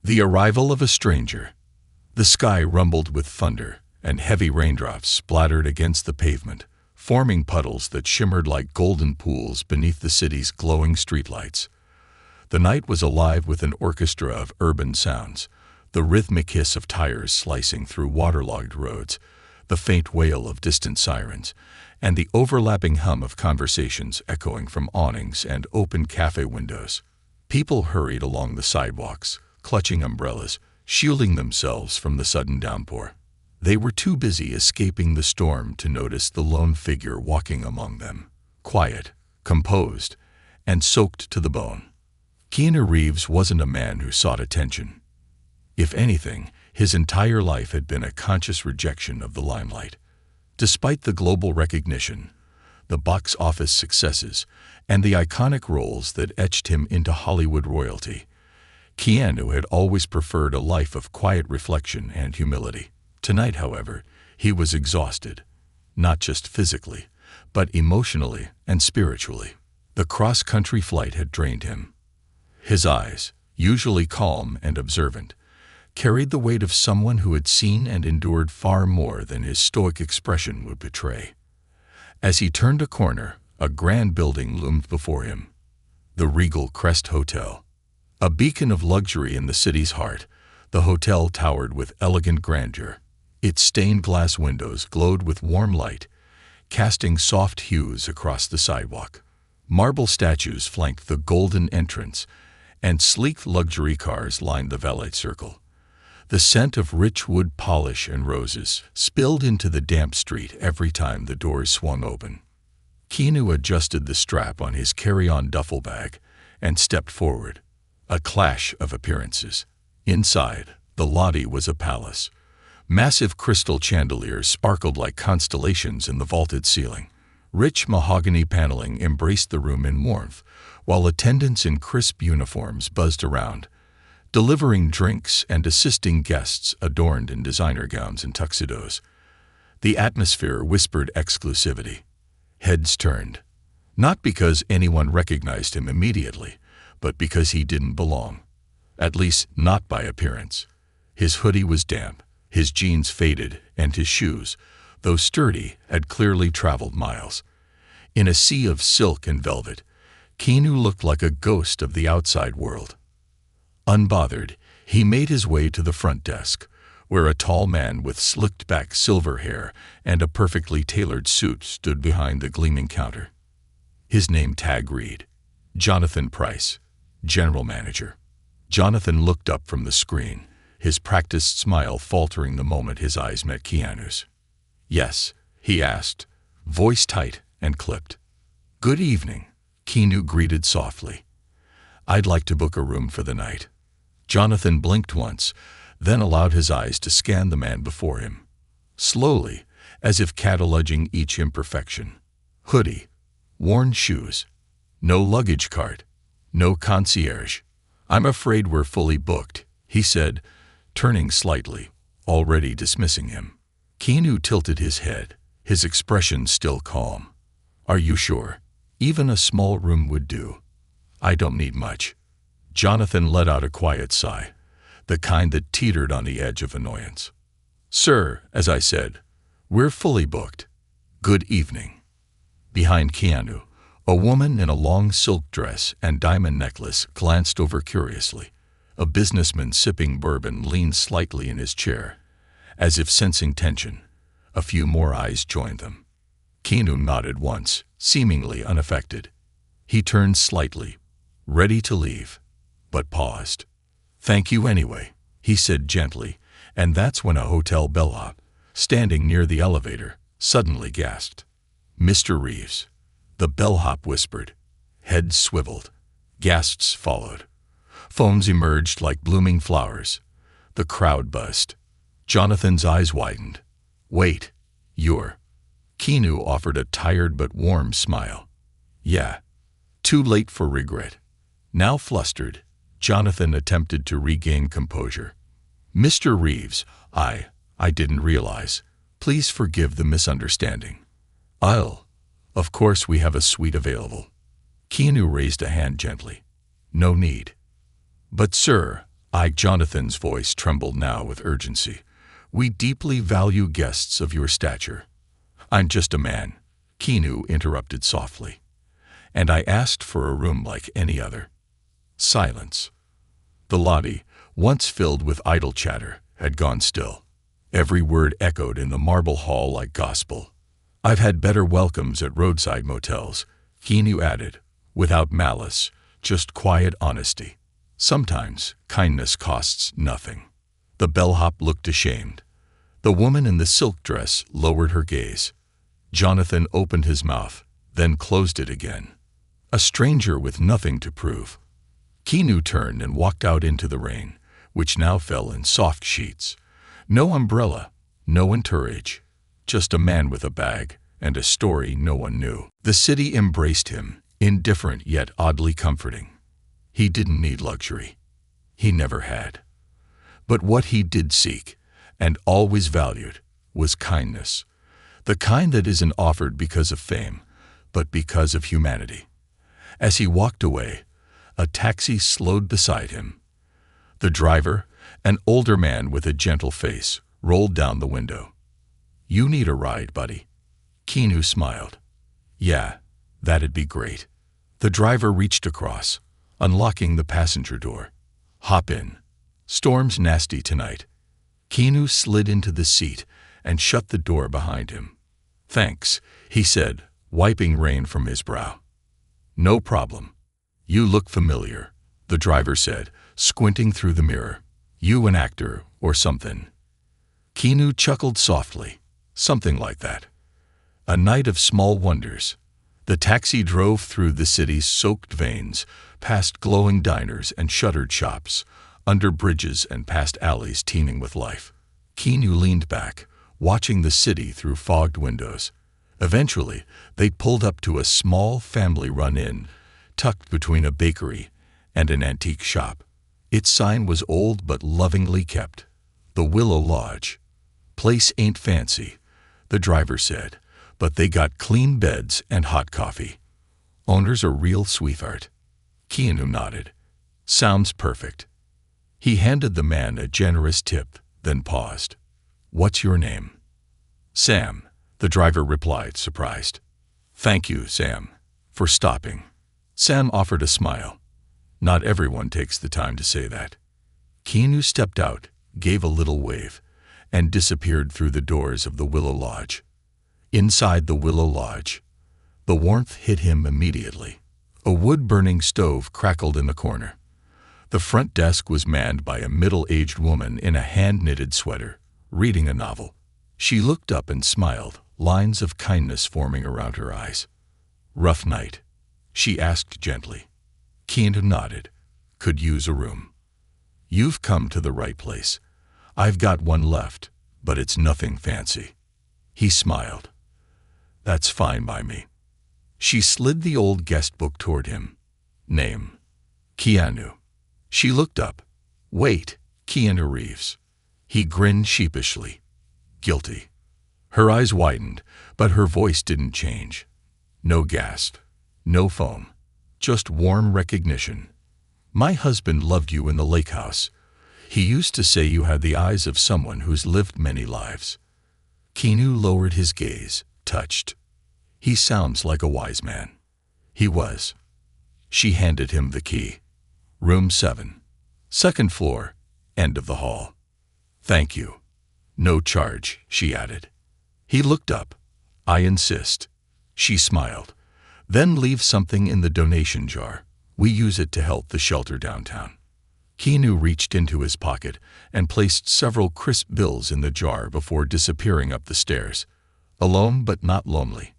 The arrival of a stranger. The sky rumbled with thunder, and heavy raindrops splattered against the pavement, forming puddles that shimmered like golden pools beneath the city's glowing streetlights. The night was alive with an orchestra of urban sounds, the rhythmic hiss of tires slicing through waterlogged roads, the faint wail of distant sirens, and the overlapping hum of conversations echoing from awnings and open cafe windows. People hurried along the sidewalks, clutching umbrellas, shielding themselves from the sudden downpour. They were too busy escaping the storm to notice the lone figure walking among them, quiet, composed, and soaked to the bone. Keanu Reeves wasn't a man who sought attention. If anything, his entire life had been a conscious rejection of the limelight. Despite the global recognition, the box office successes, and the iconic roles that etched him into Hollywood royalty, Keanu had always preferred a life of quiet reflection and humility. Tonight, however, he was exhausted, not just physically, but emotionally and spiritually. The cross-country flight had drained him. His eyes, usually calm and observant, carried the weight of someone who had seen and endured far more than his stoic expression would betray. As he turned a corner, a grand building loomed before him. The Regal Crest Hotel. A beacon of luxury in the city's heart, the hotel towered with elegant grandeur. Its stained glass windows glowed with warm light, casting soft hues across the sidewalk. Marble statues flanked the golden entrance, and sleek luxury cars lined the valet circle. The scent of rich wood polish and roses spilled into the damp street every time the doors swung open. Keanu adjusted the strap on his carry-on duffel bag and stepped forward. A clash of appearances. Inside, the lobby was a palace. Massive crystal chandeliers sparkled like constellations in the vaulted ceiling. Rich mahogany paneling embraced the room in warmth, while attendants in crisp uniforms buzzed around, delivering drinks and assisting guests adorned in designer gowns and tuxedos. The atmosphere whispered exclusivity. Heads turned, not because anyone recognized him immediately, but because he didn't belong, at least not by appearance. His hoodie was damp, his jeans faded, and his shoes, though sturdy, had clearly traveled miles. In a sea of silk and velvet, Keanu looked like a ghost of the outside world. Unbothered, he made his way to the front desk, where a tall man with slicked-back silver hair and a perfectly tailored suit stood behind the gleaming counter. His name tag read, Jonathan Price, General Manager. Jonathan looked up from the screen, his practiced smile faltering the moment his eyes met Keanu's. "Yes," he asked, voice tight and clipped. "Good evening," Keanu greeted softly. "I'd like to book a room for the night." Jonathan blinked once, then allowed his eyes to scan the man before him. Slowly, as if cataloging each imperfection. Hoodie, worn shoes, no luggage cart, no concierge. "I'm afraid we're fully booked," he said, turning slightly, already dismissing him. Keanu tilted his head, his expression still calm. "Are you sure? Even a small room would do." "I don't need much." Jonathan let out a quiet sigh, the kind that teetered on the edge of annoyance. "Sir, as I said, we're fully booked. Good evening." Behind Keanu, a woman in a long silk dress and diamond necklace glanced over curiously. A businessman sipping bourbon leaned slightly in his chair, as if sensing tension. A few more eyes joined them. Keanu nodded once, seemingly unaffected. He turned slightly, ready to leave, but paused. "Thank you anyway," he said gently, and that's when a hotel bellhop, standing near the elevator, suddenly gasped. "Mr. Reeves." The bellhop whispered. Heads swiveled. Gasps followed. Phones emerged like blooming flowers. The crowd buzzed. Jonathan's eyes widened. "Wait, you're..." Keanu offered a tired but warm smile. "Yeah." Too late for regret. Now flustered, Jonathan attempted to regain composure. "Mr. Reeves, I didn't realize. Please forgive the misunderstanding." Of course we have a suite available." Keanu raised a hand gently. "No need." "But sir, Jonathan's voice trembled now with urgency. "We deeply value guests of your stature." "I'm just a man," Keanu interrupted softly. "And I asked for a room like any other." Silence. The lobby, once filled with idle chatter, had gone still. Every word echoed in the marble hall like gospel. "I've had better welcomes at roadside motels," Keanu added, without malice, just quiet honesty. Sometimes kindness costs nothing. The bellhop looked ashamed. The woman in the silk dress lowered her gaze. Jonathan opened his mouth, then closed it again. A stranger with nothing to prove. Keanu turned and walked out into the rain, which now fell in soft sheets. No umbrella, no entourage, just a man with a bag and a story no one knew. The city embraced him, indifferent yet oddly comforting. He didn't need luxury. He never had. But what he did seek, and always valued, was kindness. The kind that isn't offered because of fame, but because of humanity. As he walked away, a taxi slowed beside him. The driver, an older man with a gentle face, rolled down the window. "You need a ride, buddy." Keanu smiled. "Yeah, that'd be great." The driver reached across, unlocking the passenger door. "Hop in. Storm's nasty tonight." Keanu slid into the seat and shut the door behind him. "Thanks," he said, wiping rain from his brow. "No problem. You look familiar," the driver said, squinting through the mirror. "You an actor or something?" Keanu chuckled softly. "Something like that." A night of small wonders. The taxi drove through the city's soaked veins, past glowing diners and shuttered shops, under bridges and past alleys teeming with life. Keanu leaned back, watching the city through fogged windows. Eventually, they pulled up to a small family-run inn, tucked between a bakery and an antique shop. Its sign was old but lovingly kept. "The Willow Lodge." "Place ain't fancy," the driver said, "but they got clean beds and hot coffee. Owner's a real sweetheart." Keanu nodded. "Sounds perfect." He handed the man a generous tip, then paused. "What's your name?" "Sam," the driver replied, surprised. "Thank you, Sam, for stopping." Sam offered a smile. Not everyone takes the time to say that. Keanu stepped out, gave a little wave, and disappeared through the doors of the Willow Lodge. Inside the Willow Lodge, the warmth hit him immediately. A wood-burning stove crackled in the corner. The front desk was manned by a middle-aged woman in a hand-knitted sweater, reading a novel. She looked up and smiled, lines of kindness forming around her eyes. "Rough night?" she asked gently. Keanu nodded. "Could use a room." "You've come to the right place. I've got one left, but it's nothing fancy." He smiled. "That's fine by me." She slid the old guest book toward him. "Name?" "Keanu." She looked up. "Wait, Keanu Reeves." He grinned sheepishly. "Guilty." Her eyes widened, but her voice didn't change. No gasp, no foam, just warm recognition. "My husband loved you in the lake house. He used to say you had the eyes of someone who's lived many lives." Keanu lowered his gaze, touched. "He sounds like a wise man." He was. She handed him the key. "Room 7. Second floor, end of the hall." "Thank you." "No charge," she added. He looked up. "I insist." She smiled. "Then leave something in the donation jar. We use it to help the shelter downtown." Keanu reached into his pocket and placed several crisp bills in the jar before disappearing up the stairs, alone but not lonely.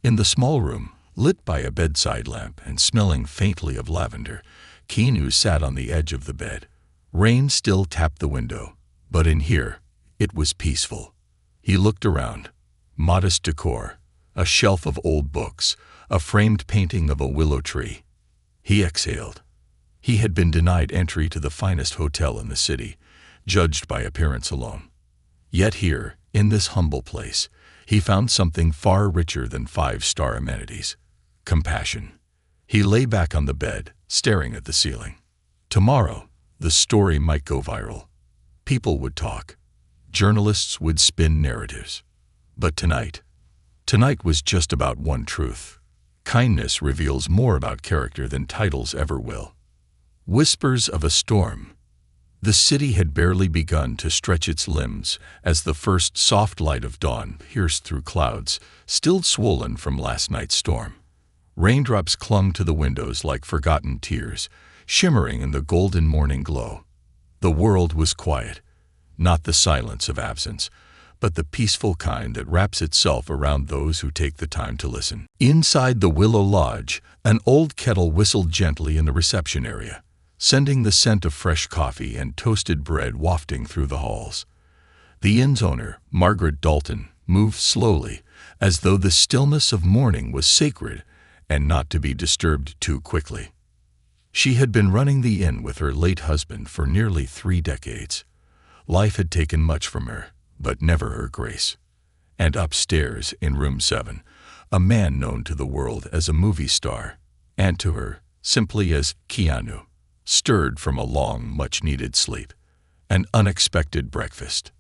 In the small room, lit by a bedside lamp and smelling faintly of lavender, Keanu sat on the edge of the bed. Rain still tapped the window, but in here, it was peaceful. He looked around. Modest decor, a shelf of old books, a framed painting of a willow tree. He exhaled. He had been denied entry to the finest hotel in the city, judged by appearance alone. Yet here, in this humble place, he found something far richer than 5-star amenities: compassion. He lay back on the bed, staring at the ceiling. Tomorrow, The story might go viral. People would talk. Journalists would spin narratives. But tonight was just about one truth. Kindness reveals more about character than titles ever will. Whispers of a storm. The city had barely begun to stretch its limbs as the first soft light of dawn pierced through clouds, still swollen from last night's storm. Raindrops clung to the windows like forgotten tears, shimmering in the golden morning glow. The world was quiet, not the silence of absence, but the peaceful kind that wraps itself around those who take the time to listen. Inside the Willow Lodge, an old kettle whistled gently in the reception area, sending the scent of fresh coffee and toasted bread wafting through the halls. The inn's owner, Margaret Dalton, moved slowly, as though the stillness of morning was sacred and not to be disturbed too quickly. She had been running the inn with her late husband for nearly 3 decades. Life had taken much from her, but never her grace. And upstairs, in room 7, a man known to the world as a movie star, and to her simply as Keanu, stirred from a long, much-needed sleep. An unexpected breakfast.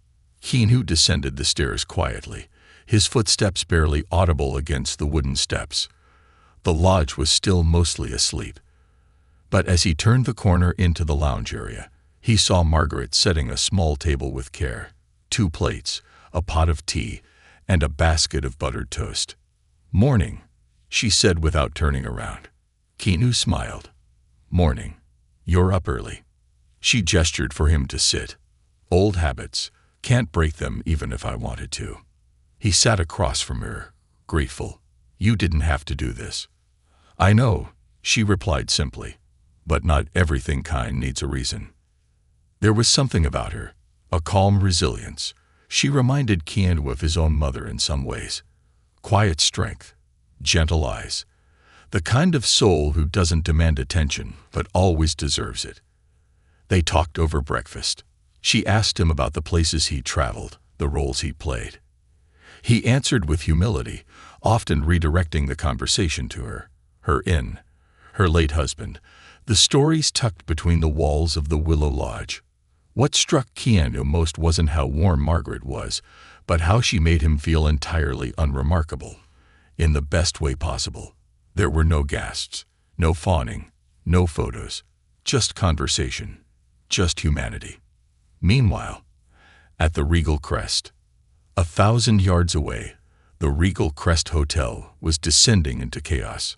Keanu descended the stairs quietly, his footsteps barely audible against the wooden steps. The lodge was still mostly asleep. But as he turned the corner into the lounge area, he saw Margaret setting a small table with care. 2 plates, a pot of tea, and a basket of buttered toast. "Morning," she said without turning around. Keanu smiled. "Morning. You're up early." She gestured for him to sit. "Old habits. Can't break them even if I wanted to." He sat across from her, grateful. "You didn't have to do this." "I know," she replied simply. "But not everything kind needs a reason." There was something about her, a calm resilience. She reminded Keanu of his own mother in some ways. Quiet strength, gentle eyes, the kind of soul who doesn't demand attention but always deserves it. They talked over breakfast. She asked him about the places he'd traveled, the roles he played. He answered with humility, often redirecting the conversation to her inn, her late husband, the stories tucked between the walls of the Willow Lodge. What struck Keanu most wasn't how warm Margaret was, but how she made him feel entirely unremarkable, in the best way possible. There were no guests, no fawning, no photos, just conversation, just humanity. Meanwhile, at the Regal Crest, 1,000 yards away, the Regal Crest Hotel was descending into chaos.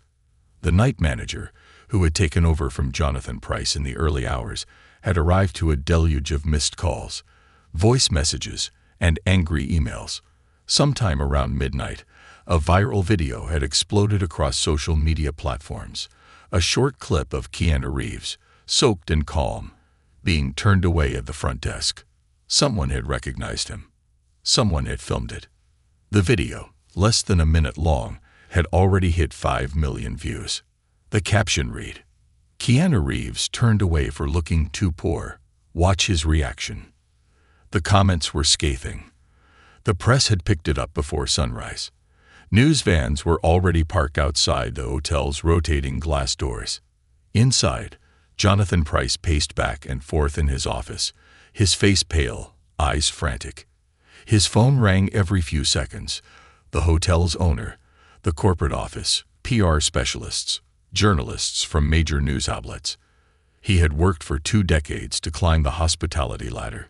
The night manager, who had taken over from Jonathan Pryce in the early hours, had arrived to a deluge of missed calls, voice messages, and angry emails. Sometime around midnight, a viral video had exploded across social media platforms, a short clip of Keanu Reeves, soaked and calm, being turned away at the front desk. Someone had recognized him. Someone had filmed it. The video, less than a minute long, had already hit 5 million views. The caption read, "Keanu Reeves turned away for looking too poor. Watch his reaction." The comments were scathing. The press had picked it up before sunrise. News vans were already parked outside the hotel's rotating glass doors. Inside, Jonathan Pryce paced back and forth in his office, his face pale, eyes frantic. His phone rang every few seconds. The hotel's owner, the corporate office, PR specialists, journalists from major news outlets. He had worked for 2 decades to climb the hospitality ladder.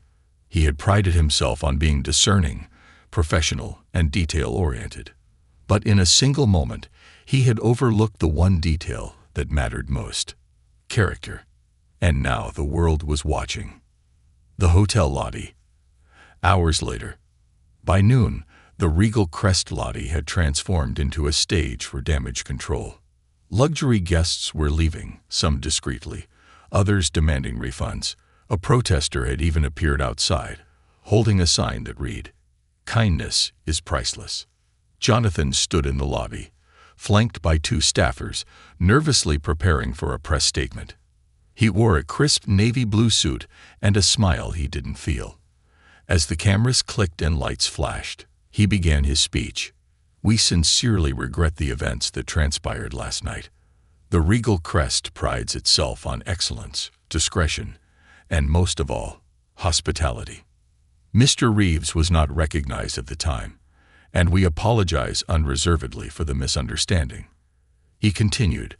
He had prided himself on being discerning, professional, and detail-oriented. But in a single moment, he had overlooked the one detail that mattered most: character. And now the world was watching. The hotel lobby. Hours later. By noon, the Regal Crest lobby had transformed into a stage for damage control. Luxury guests were leaving, some discreetly, others demanding refunds. A protester had even appeared outside, holding a sign that read, "Kindness is priceless." Jonathan stood in the lobby, flanked by 2 staffers, nervously preparing for a press statement. He wore a crisp navy blue suit and a smile he didn't feel. As the cameras clicked and lights flashed, he began his speech. "We sincerely regret the events that transpired last night. The Regal Crest prides itself on excellence, discretion, and most of all, hospitality. Mr. Reeves was not recognized at the time, and we apologize unreservedly for the misunderstanding. He continued,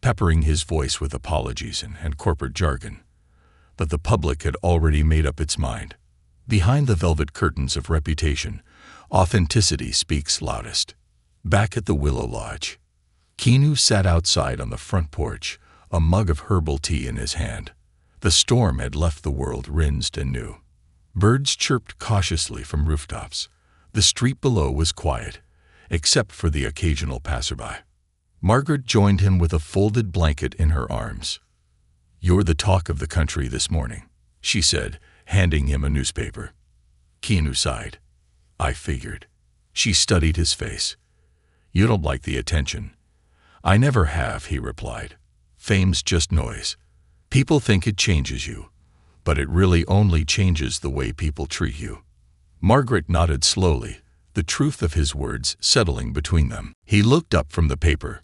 peppering his voice with apologies and corporate jargon. But the public had already made up its mind. Behind the velvet curtains of reputation, authenticity speaks loudest. Back at the Willow Lodge, Keanu sat outside on the front porch, a mug of herbal tea in his hand. The storm had left the world rinsed and new. Birds chirped cautiously from rooftops. The street below was quiet, except for the occasional passerby. Margaret joined him with a folded blanket in her arms. "You're the talk of the country this morning," she said, handing him a newspaper. Keanu sighed. "I figured." She studied his face. "You don't like the attention." "I never have," he replied. "Fame's just noise. People think it changes you, but it really only changes the way people treat you." Margaret nodded slowly, the truth of his words settling between them. He looked up from the paper.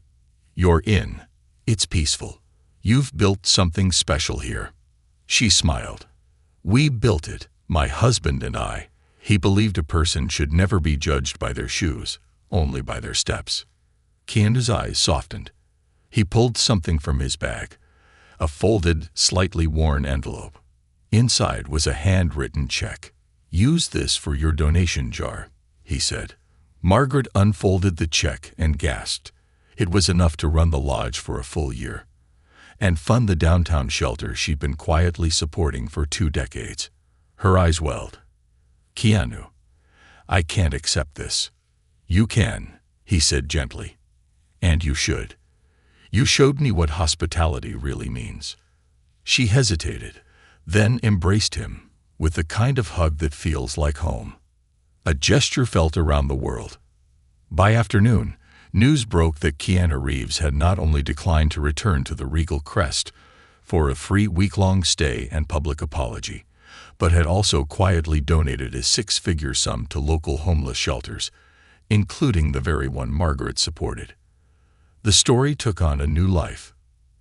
"You're in. It's peaceful. You've built something special here." She smiled. "We built it, my husband and I." He believed a person should never be judged by their shoes, only by their steps. Keanu's eyes softened. He pulled something from his bag, a folded, slightly worn envelope. Inside was a handwritten check. "Use this for your donation jar," he said. Margaret unfolded the check and gasped. It was enough to run the lodge for a full year and fund the downtown shelter she'd been quietly supporting for 2 decades. Her eyes welled. "Keanu, I can't accept this." "You can," he said gently. "And you should. You showed me what hospitality really means." She hesitated, then embraced him with the kind of hug that feels like home. A gesture felt around the world. By afternoon, news broke that Keanu Reeves had not only declined to return to the Regal Crest for a free week-long stay and public apology, but had also quietly donated a 6-figure sum to local homeless shelters, including the very one Margaret supported. The story took on a new life.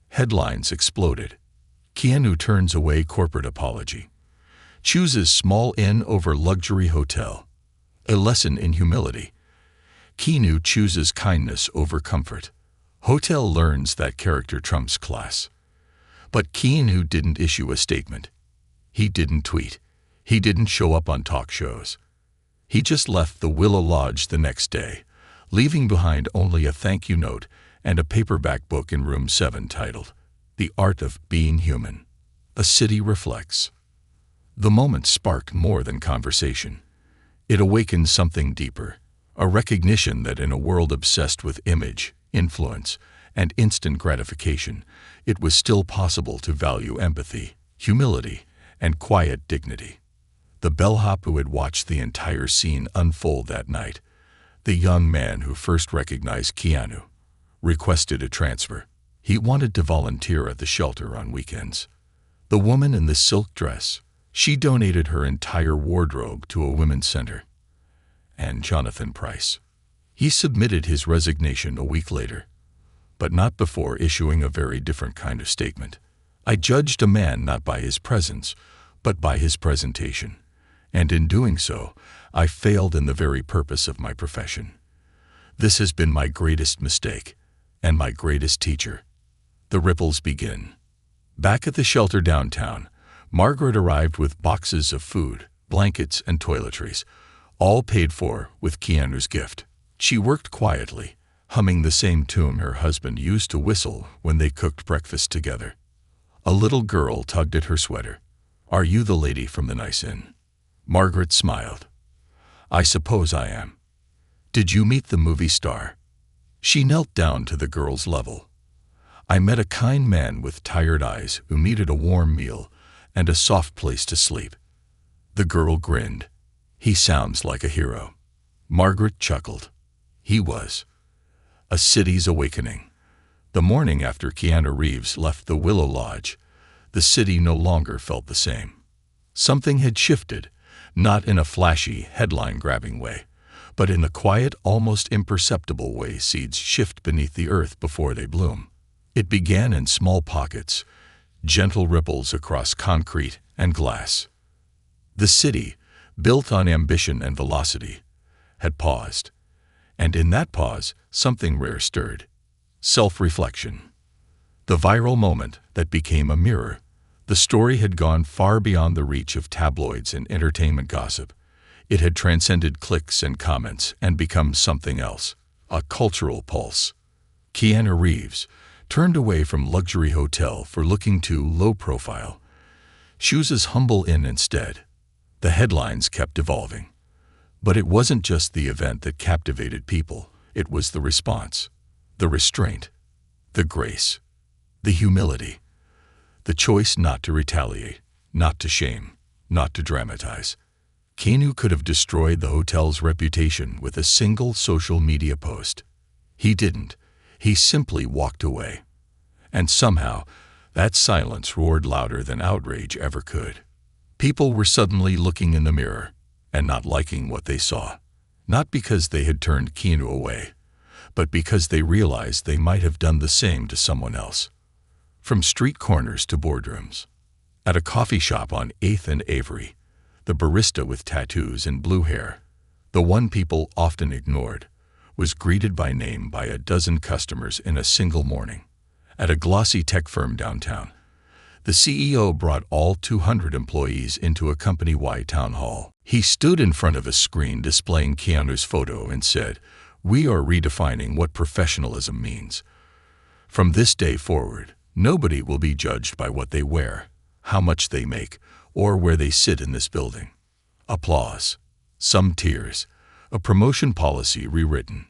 Headlines exploded. Keanu turns away corporate apology. Chooses small inn over luxury hotel. A lesson in humility. Keanu chooses kindness over comfort. Hotel learns that character trumps class. But Keanu didn't issue a statement. He didn't tweet. He didn't show up on talk shows. He just left the Willow Lodge the next day, leaving behind only a thank you note and a paperback book in room 7 titled, "The Art of Being Human. A City Reflects." The moment sparked more than conversation. It awakened something deeper, a recognition that in a world obsessed with image, influence, and instant gratification, it was still possible to value empathy, humility, and quiet dignity. The bellhop who had watched the entire scene unfold that night, the young man who first recognized Keanu, requested a transfer. He wanted to volunteer at the shelter on weekends. The woman in the silk dress, she donated her entire wardrobe to a women's center. And Jonathan Price. He submitted his resignation a week later, but not before issuing a very different kind of statement. "I judged a man not by his presence, but by his presentation. And in doing so, I failed in the very purpose of my profession. This has been my greatest mistake, and my greatest teacher." The ripples begin. Back at the shelter downtown, Margaret arrived with boxes of food, blankets, and toiletries, all paid for with Keanu's gift. She worked quietly, humming the same tune her husband used to whistle when they cooked breakfast together. A little girl tugged at her sweater. "Are you the lady from the nice inn?" Margaret smiled. "I suppose I am. Did you meet the movie star?" She knelt down to the girl's level. "I met a kind man with tired eyes who needed a warm meal and a soft place to sleep." The girl grinned. "He sounds like a hero." Margaret chuckled. He was. A city's awakening. The morning after Keanu Reeves left the Willow Lodge, the city no longer felt the same. Something had shifted, not in a flashy, headline-grabbing way, but in the quiet, almost imperceptible way seeds shift beneath the earth before they bloom. It began in small pockets, gentle ripples across concrete and glass. The city, built on ambition and velocity, had paused. And in that pause, something rare stirred. Self-reflection. The viral moment that became a mirror. The story had gone far beyond the reach of tabloids and entertainment gossip. It had transcended clicks and comments and become something else, a cultural pulse. Keanu Reeves turned away from luxury hotel for looking too low profile. Chooses humble inn instead. The headlines kept evolving. But it wasn't just the event that captivated people, it was the response, the restraint, the grace, the humility, the choice not to retaliate, not to shame, not to dramatize. Keanu could have destroyed the hotel's reputation with a single social media post. He didn't. He simply walked away. And somehow, that silence roared louder than outrage ever could. People were suddenly looking in the mirror and not liking what they saw. Not because they had turned Keanu away, but because they realized they might have done the same to someone else. From street corners to boardrooms. At a coffee shop on 8th and Avery, the barista with tattoos and blue hair, the one people often ignored, was greeted by name by a dozen customers in a single morning. At a glossy tech firm downtown, the CEO brought all 200 employees into a company-wide town hall. He stood in front of a screen displaying Keanu's photo and said, "We are redefining what professionalism means. From this day forward, nobody will be judged by what they wear, how much they make, or where they sit in this building." Applause. Some tears. A promotion policy rewritten.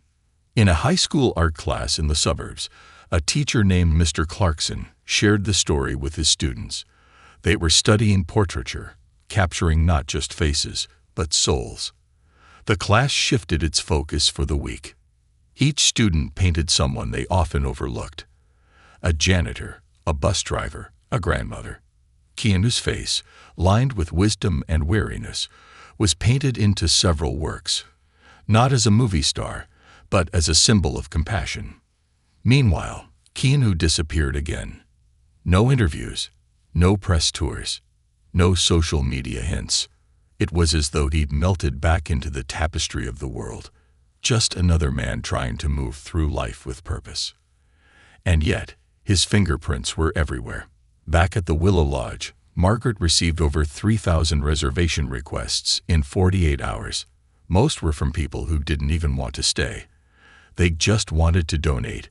In a high school art class in the suburbs, a teacher named Mr. Clarkson shared the story with his students. They were studying portraiture, capturing not just faces, but souls. The class shifted its focus for the week. Each student painted someone they often overlooked. A janitor, a bus driver, a grandmother. Keanu's face, lined with wisdom and weariness, was painted into several works, not as a movie star, but as a symbol of compassion. Meanwhile, Keanu disappeared again. No interviews, no press tours, no social media hints. It was as though he'd melted back into the tapestry of the world, just another man trying to move through life with purpose. And yet, his fingerprints were everywhere. Back at the Willow Lodge, Margaret received over 3,000 reservation requests in 48 hours. Most were from people who didn't even want to stay. They just wanted to donate,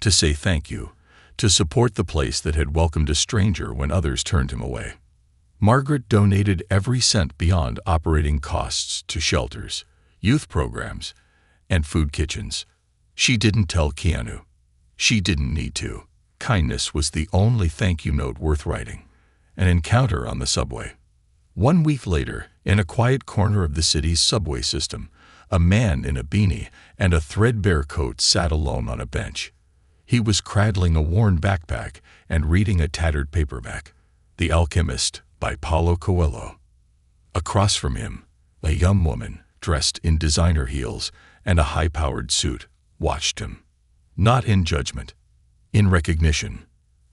to say thank you, to support the place that had welcomed a stranger when others turned him away. Margaret donated every cent beyond operating costs to shelters, youth programs, and food kitchens. She didn't tell Keanu. She didn't need to. Kindness was the only thank you note worth writing. An encounter on the subway. 1 week later, in a quiet corner of the city's subway system, a man in a beanie and a threadbare coat sat alone on a bench. He was cradling a worn backpack and reading a tattered paperback, The Alchemist by Paulo Coelho. Across from him, a young woman, dressed in designer heels and a high-powered suit, watched him. Not in judgment, in recognition.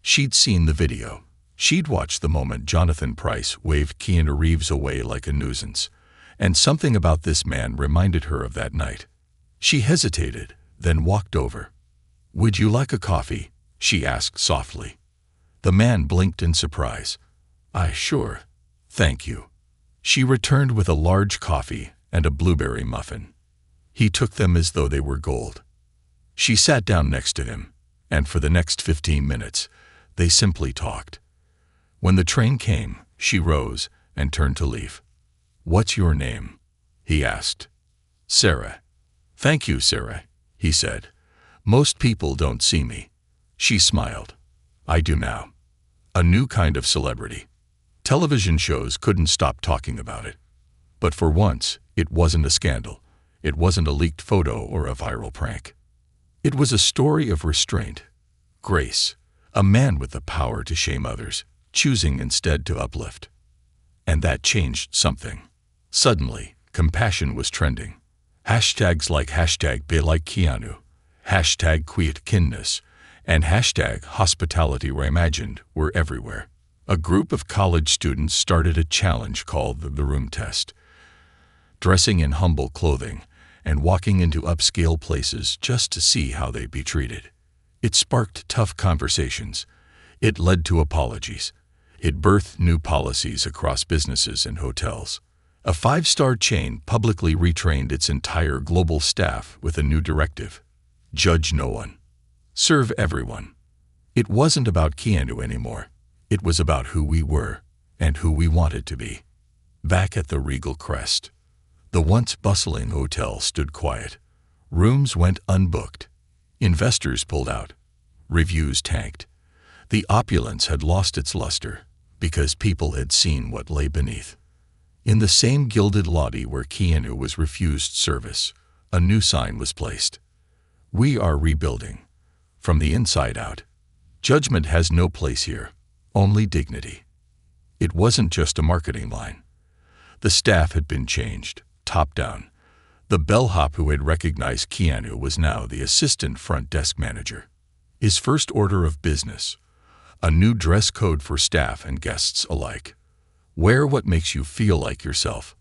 She'd seen the video. She'd watched the moment Jonathan Pryce waved Keanu Reeves away like a nuisance, and something about this man reminded her of that night. She hesitated, then walked over. "Would you like a coffee?" she asked softly. The man blinked in surprise. Sure. Thank you." She returned with a large coffee and a blueberry muffin. He took them as though they were gold. She sat down next to him, and for the next 15 minutes, they simply talked. When the train came, she rose and turned to leave. "What's your name?" he asked. "Sarah." "Thank you, Sarah," he said. "Most people don't see me." She smiled. "I do now. A new kind of celebrity." Television shows couldn't stop talking about it. But for once, it wasn't a scandal. It wasn't a leaked photo or a viral prank. It was a story of restraint, grace, a man with the power to shame others, choosing instead to uplift. And that changed something. Suddenly, compassion was trending. Hashtags like #BeLikeKeanu, #QuietKindness, and #Hospitality Reimagined were everywhere. A group of college students started a challenge called the room test, dressing in humble clothing and walking into upscale places just to see how they'd be treated. It sparked tough conversations. It led to apologies. It birthed new policies across businesses and hotels. A five-star chain publicly retrained its entire global staff with a new directive: judge no one, serve everyone. It wasn't about Keanu anymore. It was about who we were and who we wanted to be. Back at the Regal Crest, the once bustling hotel stood quiet. Rooms went unbooked. Investors pulled out. Reviews tanked. The opulence had lost its luster because people had seen what lay beneath. In the same gilded lobby where Keanu was refused service, a new sign was placed: "We are rebuilding. From the inside out. Judgment has no place here, only dignity." It wasn't just a marketing line. The staff had been changed, top down. The bellhop who had recognized Keanu was now the assistant front desk manager. His first order of business: a new dress code for staff and guests alike. Wear what makes you feel like yourself.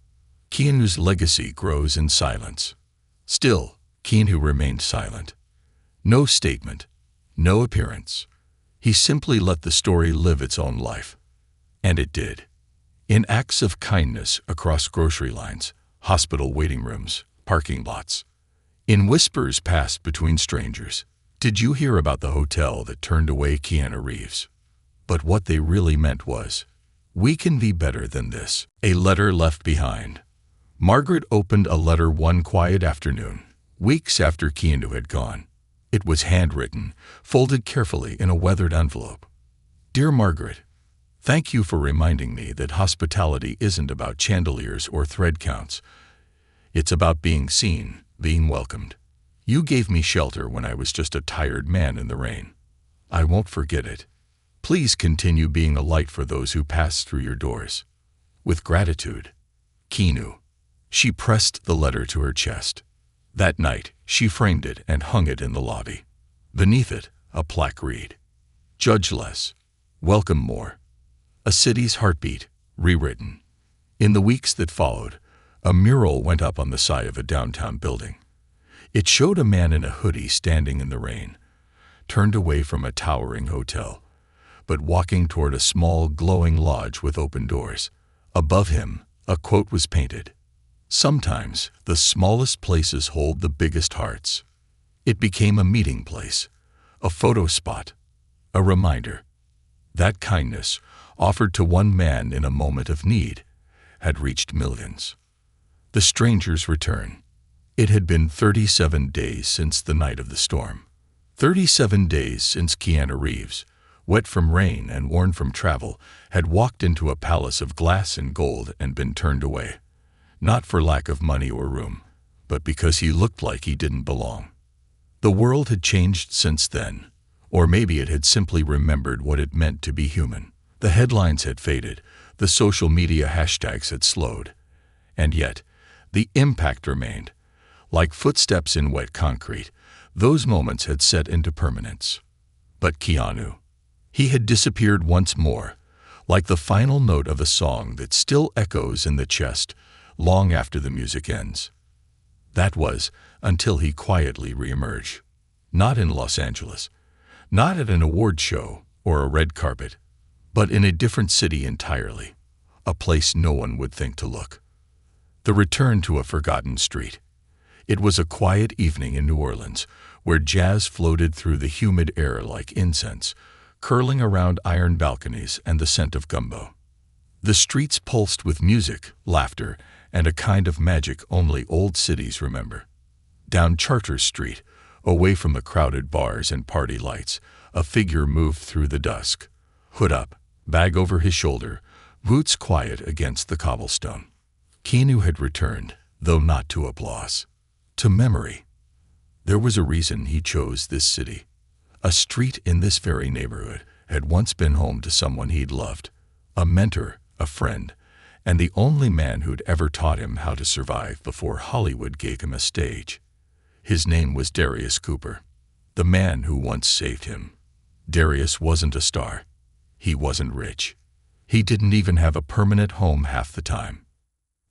Keanu's legacy grows in silence. Still, Keanu remained silent. No statement, no appearance. He simply let the story live its own life. And it did. In acts of kindness across grocery lines, hospital waiting rooms, parking lots. In whispers passed between strangers. Did you hear about the hotel that turned away Keanu Reeves? But what they really meant was, we can be better than this. A letter left behind. Margaret opened a letter one quiet afternoon, weeks after Keanu had gone. It was handwritten, folded carefully in a weathered envelope. Dear Margaret, thank you for reminding me that hospitality isn't about chandeliers or thread counts. It's about being seen, being welcomed. You gave me shelter when I was just a tired man in the rain. I won't forget it. Please continue being a light for those who pass through your doors. With gratitude, Keanu. She pressed the letter to her chest. That night, she framed it and hung it in the lobby. Beneath it, a plaque read: "Judge less, welcome more." A city's heartbeat, rewritten. In the weeks that followed, a mural went up on the side of a downtown building. It showed a man in a hoodie standing in the rain, turned away from a towering hotel, but walking toward a small, glowing lodge with open doors. Above him, a quote was painted: "Sometimes the smallest places hold the biggest hearts." It became a meeting place, a photo spot, a reminder. That kindness, offered to one man in a moment of need, had reached millions. The stranger's return. It had been 37 days since the night of the storm. 37 days since Keanu Reeves, wet from rain and worn from travel, had walked into a palace of glass and gold and been turned away. Not for lack of money or room, but because he looked like he didn't belong. The world had changed since then, or maybe it had simply remembered what it meant to be human. The headlines had faded, the social media hashtags had slowed, and yet the impact remained. Like footsteps in wet concrete, those moments had set into permanence. But Keanu, he had disappeared once more, like the final note of a song that still echoes in the chest long after the music ends. That was until he quietly reemerged. Not in Los Angeles, not at an award show or a red carpet, but in a different city entirely, a place no one would think to look. The return to a forgotten street. It was a quiet evening in New Orleans, where jazz floated through the humid air like incense, curling around iron balconies and the scent of gumbo. The streets pulsed with music, laughter, and a kind of magic only old cities remember. Down Chartres Street, away from the crowded bars and party lights, a figure moved through the dusk. Hood up, bag over his shoulder, boots quiet against the cobblestone. Keanu had returned, though not to applause. To memory. There was a reason he chose this city. A street in this very neighborhood had once been home to someone he'd loved, a mentor, a friend, and the only man who'd ever taught him how to survive before Hollywood gave him a stage. His name was Darius Cooper, the man who once saved him. Darius wasn't a star. He wasn't rich. He didn't even have a permanent home half the time.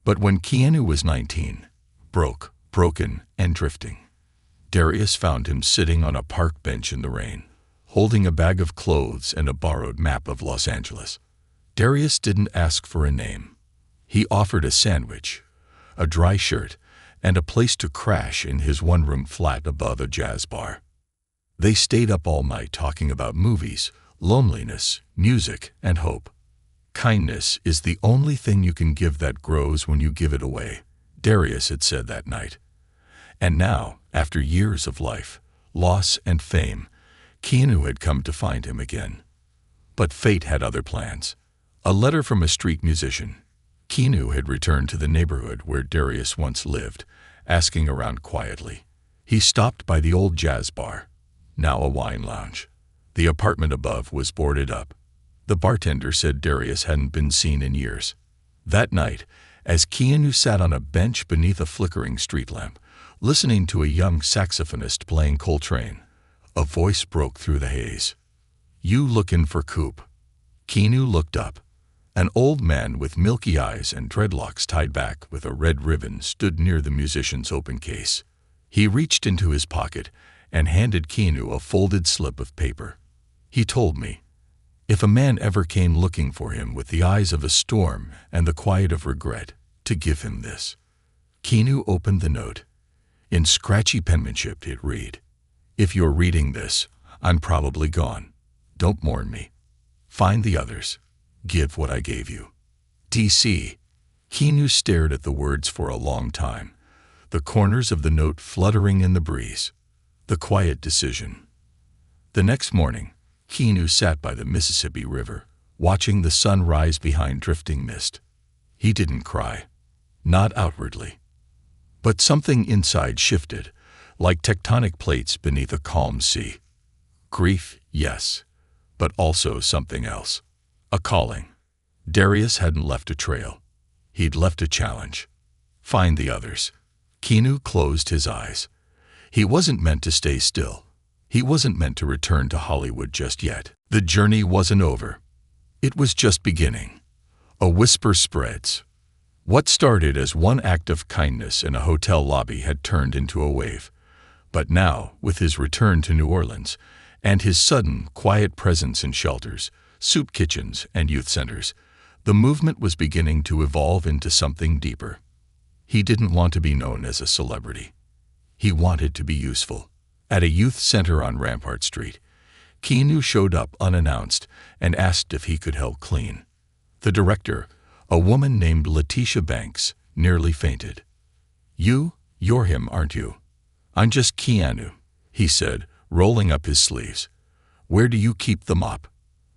But when Keanu was 19, broken, and drifting, Darius found him sitting on a park bench in the rain, holding a bag of clothes and a borrowed map of Los Angeles. Darius didn't ask for a name. He offered a sandwich, a dry shirt, and a place to crash in his one-room flat above a jazz bar. They stayed up all night talking about movies, loneliness, music, and hope. Kindness is the only thing you can give that grows when you give it away, Darius had said that night. And now, after years of life, loss, and fame, Keanu had come to find him again. But fate had other plans. A letter from a street musician. Keanu had returned to the neighborhood where Darius once lived, asking around quietly. He stopped by the old jazz bar, now a wine lounge. The apartment above was boarded up. The bartender said Darius hadn't been seen in years. That night, as Keanu sat on a bench beneath a flickering street lamp, listening to a young saxophonist playing Coltrane, a voice broke through the haze. "You lookin' for Coop?" Keanu looked up. An old man with milky eyes and dreadlocks tied back with a red ribbon stood near the musician's open case. He reached into his pocket and handed Keanu a folded slip of paper. He told me, if a man ever came looking for him with the eyes of a storm and the quiet of regret, to give him this. Keanu opened the note. In scratchy penmanship it read, "If you're reading this, I'm probably gone. Don't mourn me. Find the others. Give what I gave you. DC." Keanu stared at the words for a long time, the corners of the note fluttering in the breeze. The quiet decision. The next morning, Keanu sat by the Mississippi River, watching the sun rise behind drifting mist. He didn't cry. Not outwardly. But something inside shifted, like tectonic plates beneath a calm sea. Grief, yes, but also something else. A calling. Darius hadn't left a trail. He'd left a challenge. Find the others. Keanu closed his eyes. He wasn't meant to stay still. He wasn't meant to return to Hollywood just yet. The journey wasn't over. It was just beginning. A whisper spreads. What started as one act of kindness in a hotel lobby had turned into a wave. But now, with his return to New Orleans, and his sudden, quiet presence in shelters, soup kitchens, and youth centers, the movement was beginning to evolve into something deeper. He didn't want to be known as a celebrity. He wanted to be useful. At a youth center on Rampart Street, Keanu showed up unannounced and asked if he could help clean. The director, a woman named Letitia Banks, nearly fainted. You're him, aren't you?" "I'm just Keanu," he said, rolling up his sleeves. "Where do you keep the mop?"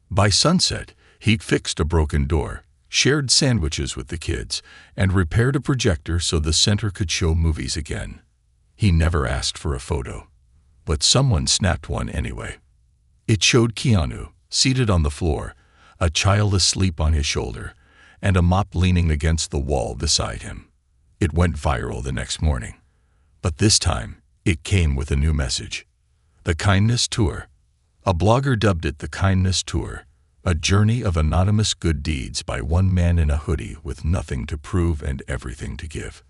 By sunset, he'd fixed a broken door, shared sandwiches with the kids, and repaired a projector so the center could show movies again. He never asked for a photo, but someone snapped one anyway. It showed Keanu, seated on the floor, a child asleep on his shoulder, and a mop leaning against the wall beside him. It went viral the next morning. But this time, it came with a new message. The Kindness Tour. A blogger dubbed it the Kindness Tour, a journey of anonymous good deeds by one man in a hoodie with nothing to prove and everything to give.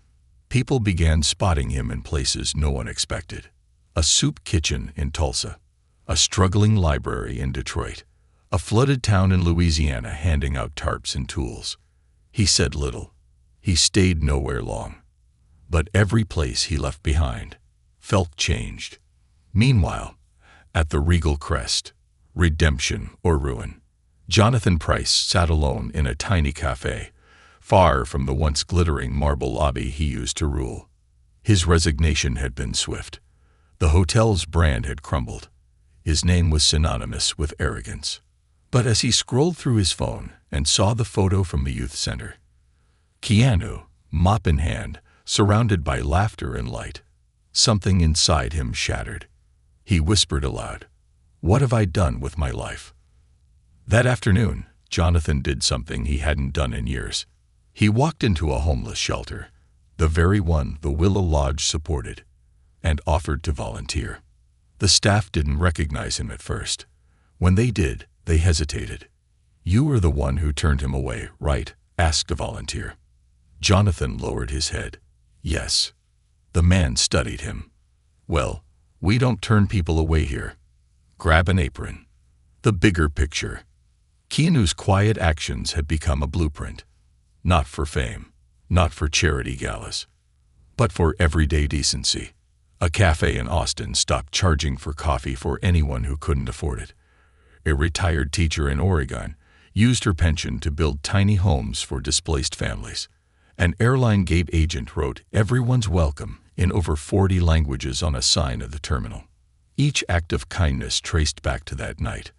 People began spotting him in places no one expected. A soup kitchen in Tulsa, a struggling library in Detroit, a flooded town in Louisiana handing out tarps and tools. He said little. He stayed nowhere long. But every place he left behind felt changed. Meanwhile, at the Regal Crest, redemption or ruin, Jonathan Price sat alone in a tiny cafe, far from the once glittering marble lobby he used to rule. His resignation had been swift. The hotel's brand had crumbled. His name was synonymous with arrogance. But as he scrolled through his phone and saw the photo from the youth center, Keanu, mop in hand, surrounded by laughter and light, something inside him shattered. He whispered aloud, "What have I done with my life?" That afternoon, Jonathan did something he hadn't done in years. He walked into a homeless shelter, the very one the Willow Lodge supported, and offered to volunteer. The staff didn't recognize him at first. When they did, they hesitated. "You were the one who turned him away, right?" asked a volunteer. Jonathan lowered his head. "Yes." The man studied him. "Well, we don't turn people away here. Grab an apron." The bigger picture. Keanu's quiet actions had become a blueprint. Not for fame, not for charity galas, but for everyday decency. A cafe in Austin stopped charging for coffee for anyone who couldn't afford it. A retired teacher in Oregon used her pension to build tiny homes for displaced families. An airline gate agent wrote "Everyone's welcome" in over 40 languages on a sign at the terminal. Each act of kindness traced back to that night.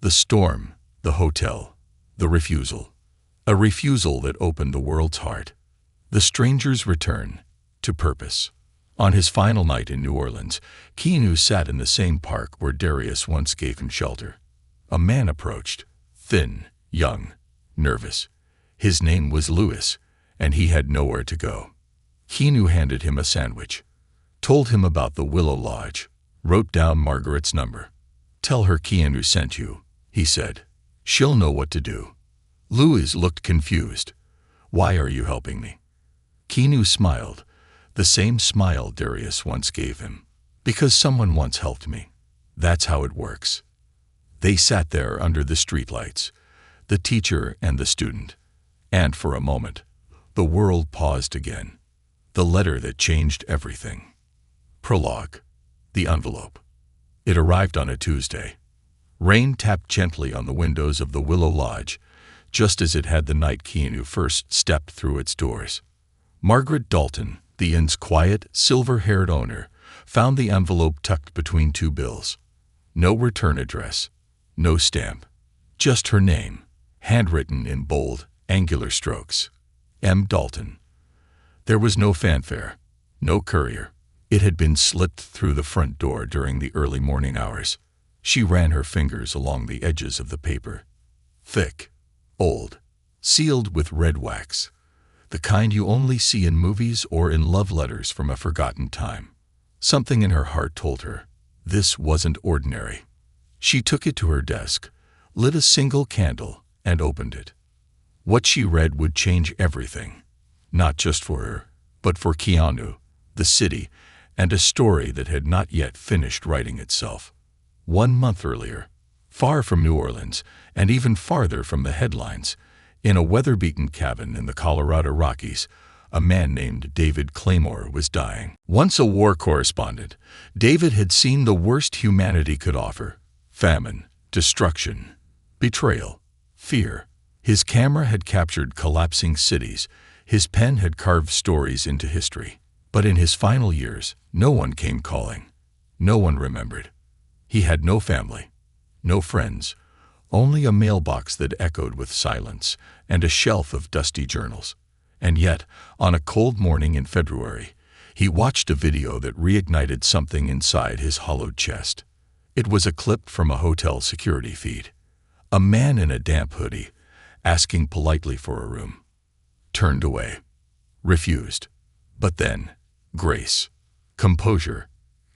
The storm, the hotel, the refusal. A refusal that opened the world's heart. The stranger's return to purpose. On his final night in New Orleans, Keanu sat in the same park where Darius once gave him shelter. A man approached, thin, young, nervous. His name was Louis, and he had nowhere to go. Keanu handed him a sandwich, told him about the Willow Lodge, wrote down Margaret's number. "Tell her Keanu sent you," he said. "She'll know what to do." Louis looked confused. "Why are you helping me?" Keanu smiled, the same smile Darius once gave him. "Because someone once helped me. That's how it works." They sat there under the streetlights, the teacher and the student. And for a moment, the world paused again. The letter that changed everything. Prologue. The envelope. It arrived on a Tuesday. Rain tapped gently on the windows of the Willow Lodge, just as it had the night Keanu first stepped through its doors. Margaret Dalton, the inn's quiet, silver-haired owner, found the envelope tucked between two bills. No return address, no stamp, just her name, handwritten in bold, angular strokes. M. Dalton. There was no fanfare, no courier. It had been slipped through the front door during the early morning hours. She ran her fingers along the edges of the paper. Thick, old, sealed with red wax. The kind you only see in movies or in love letters from a forgotten time. Something in her heart told her this wasn't ordinary. She took it to her desk, lit a single candle, and opened it. What she read would change everything, not just for her, but for Keanu, the city, and a story that had not yet finished writing itself. 1 month earlier, far from New Orleans, and even farther from the headlines, in a weather-beaten cabin in the Colorado Rockies, a man named David Claymore was dying. Once a war correspondent, David had seen the worst humanity could offer: famine, destruction, betrayal, fear. His camera had captured collapsing cities. His pen had carved stories into history. But in his final years, no one came calling. No one remembered. He had no family, no friends, only a mailbox that echoed with silence and a shelf of dusty journals. And yet, on a cold morning in February, he watched a video that reignited something inside his hollowed chest. It was a clip from a hotel security feed. A man in a damp hoodie, asking politely for a room. Turned away. Refused. But then, grace, composure,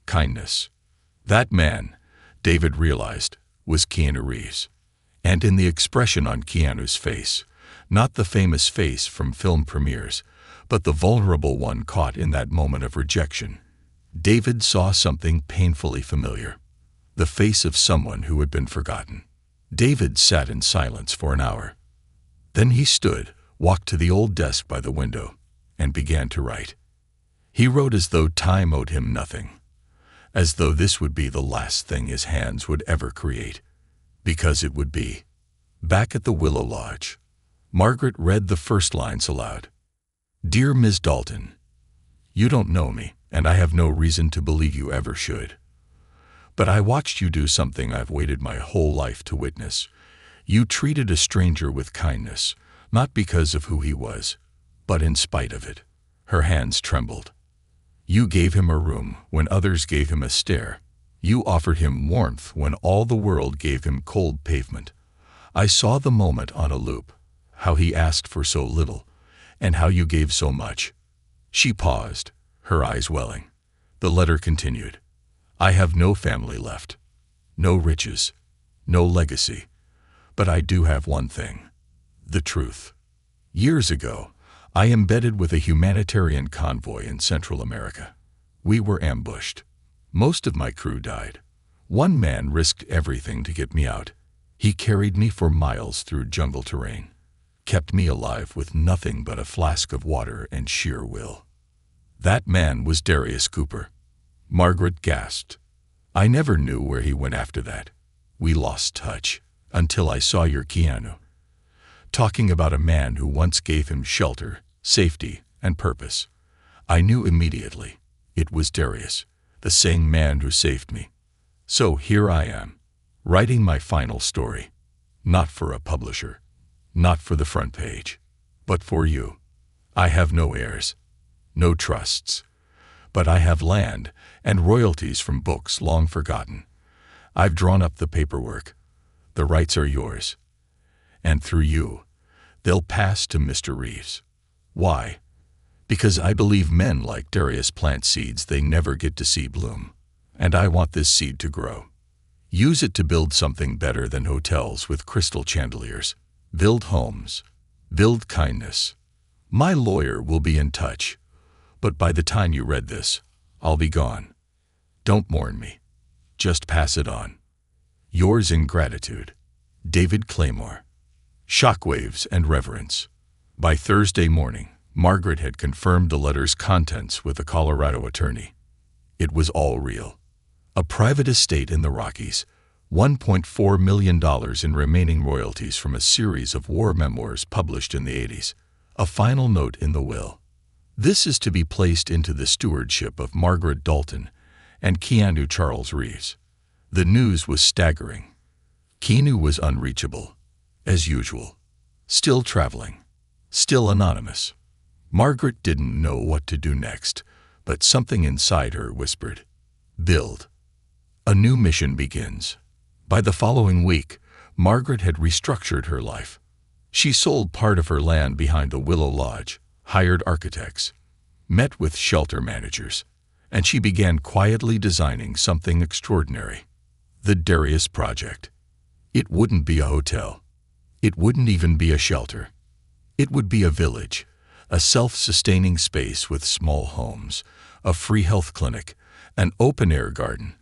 kindness. That man, David realized, was Keanu Reeves. And in the expression on Keanu's face, not the famous face from film premieres, but the vulnerable one caught in that moment of rejection, David saw something painfully familiar. The face of someone who had been forgotten. David sat in silence for an hour. Then he stood, walked to the old desk by the window, and began to write. He wrote as though time owed him nothing, as though this would be the last thing his hands would ever create. Because it would be. Back at the Willow Lodge, Margaret read the first lines aloud. "Dear Ms. Dalton, you don't know me, and I have no reason to believe you ever should. But I watched you do something I've waited my whole life to witness. You treated a stranger with kindness, not because of who he was, but in spite of it." Her hands trembled. "You gave him a room when others gave him a stare. You offered him warmth when all the world gave him cold pavement. I saw the moment on a loop, how he asked for so little, and how you gave so much." She paused, her eyes welling. The letter continued. "I have no family left, no riches, no legacy, But I do have one thing. The truth. Years ago, I embedded with a humanitarian convoy in Central America. We were ambushed. Most of my crew died. One man risked everything to get me out. He carried me for miles through jungle terrain, kept me alive with nothing but a flask of water and sheer will. That man was Darius Cooper. Margaret gasped. I never knew where he went after that. We lost touch until I saw your Keanu talking about a man who once gave him shelter, safety, and purpose. I knew immediately it was Darius, the same man who saved me. So here I am, writing my final story, not for a publisher, not for the front page, but for you. I have no heirs, no trusts, but I have land and royalties from books long forgotten. I've drawn up the paperwork. The rights are yours. And through you, they'll pass to Mr. Reeves. Why? Because I believe men like Darius plant seeds they never get to see bloom. And I want this seed to grow. Use it to build something better than hotels with crystal chandeliers. Build homes. Build kindness. My lawyer will be in touch. But by the time you read this, I'll be gone. Don't mourn me. Just pass it on. Yours in gratitude, David Claymore. Shockwaves and reverence. By Thursday morning, Margaret had confirmed the letter's contents with a Colorado attorney. It was all real. A private estate in the Rockies, $1.4 million in remaining royalties from a series of war memoirs published in the 80s, a final note in the will. This is to be placed into the stewardship of Margaret Dalton and Keanu Charles Reeves. The news was staggering. Keanu was unreachable, as usual. Still traveling. Still anonymous. Margaret didn't know what to do next, but something inside her whispered, build. A new mission begins. By the following week, Margaret had restructured her life. She sold part of her land behind the Willow Lodge, hired architects, met with shelter managers, and she began quietly designing something extraordinary. The Darius Project. It wouldn't be a hotel. It wouldn't even be a shelter. It would be a village, a self-sustaining space with small homes, a free health clinic, an open-air garden,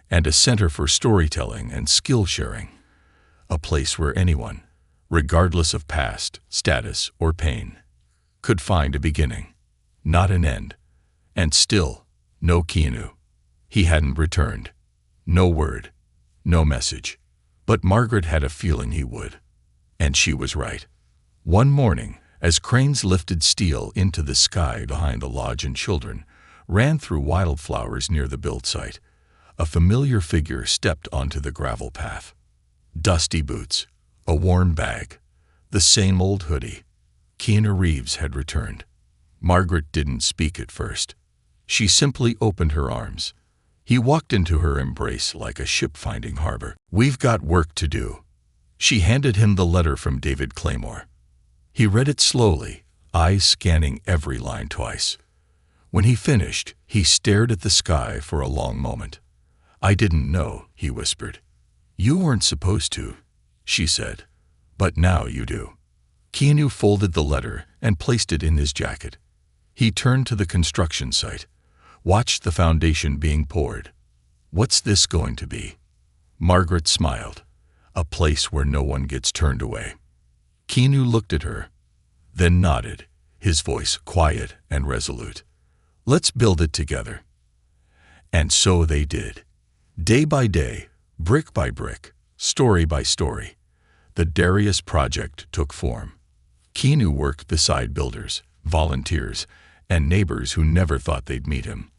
and a center for storytelling and skill sharing. A place where anyone, regardless of past, status, or pain, could find a beginning, not an end. And still, no Keanu. He hadn't returned. No word. No message. But Margaret had a feeling he would. And she was right. One morning, as cranes lifted steel into the sky behind the lodge and children ran through wildflowers near the build site, a familiar figure stepped onto the gravel path. Dusty boots, a worn bag, the same old hoodie. Keanu Reeves had returned. Margaret didn't speak at first. She simply opened her arms. He walked into her embrace like a ship finding harbor. We've got work to do. She handed him the letter from David Claymore. He read it slowly, eyes scanning every line twice. When he finished, he stared at the sky for a long moment. I didn't know, he whispered. You weren't supposed to, she said. But now you do. Keanu folded the letter and placed it in his jacket. He turned to the construction site, watched the foundation being poured. What's this going to be? Margaret smiled. A place where no one gets turned away. Keanu looked at her, then nodded, his voice quiet and resolute. Let's build it together. And so they did. Day by day, brick by brick, story by story, the Darius Project took form. Keanu worked beside builders, volunteers, and neighbors who never thought they'd meet him,